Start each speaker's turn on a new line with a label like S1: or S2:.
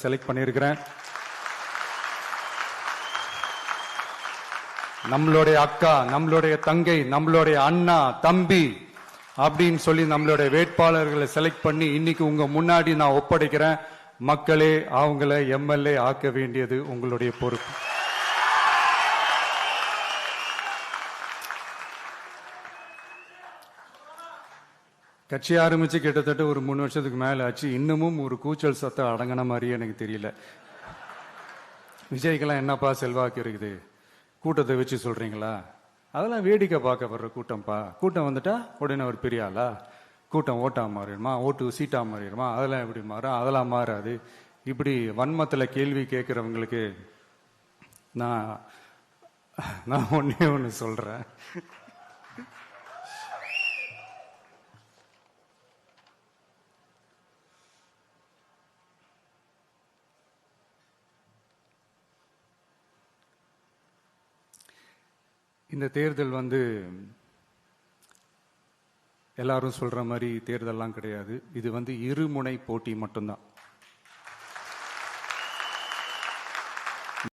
S1: Select பண்ணியிருக்கிறேன். நம்மளுடைய அக்கா, நம்மளுடைய தங்கை, நம்மளுடைய அண்ணா, தம்பி அப்படின்னு சொல்லி நம்மளுடைய வேட்பாளர்களை செலக்ட் பண்ணி இன்னைக்கு உங்க முன்னாடி நான் ஒப்படைக்கிறேன். மக்களே, அவங்கள எம்எல்ஏ ஆக்க வேண்டியது உங்களுடைய பொறுப்பு. கட்சி ஆரம்பிச்சு கிட்டத்தட்ட ஒரு 3 வருஷத்துக்கு மேல ஆச்சு. இன்னமும் ஒரு கூச்சல் சத்தம் அடங்கின மாதிரியே எனக்கு தெரியல. விஜய்க்கெல்லாம் என்னப்பா செல்வாக்கு இருக்குது, கூட்டத்தை வச்சு சொல்றீங்களா? அதெல்லாம் வேடிக்கை பார்க்க வர்ற கூட்டம்ப்பா. கூட்டம் வந்துட்டா உடனே ஒரு பெரிய ஆளா? கூட்டம் ஓட்டா மாறிடுமா, ஓட்டு சீட்டா மாறிடுமா? அதெல்லாம் எப்படி மாறும்? அதெல்லாம் மாறாது. இப்படி வன்மத்தில் கேள்வி கேட்கிறவங்களுக்கு நான் ஒன்னே ஒன்று சொல்றேன். இந்த தேர்தல் எல்லாரும் சொல்ற மாதிரி தேர்தல்லாம் கிடையாது. இது இருமுனை போட்டி மட்டும்தான்.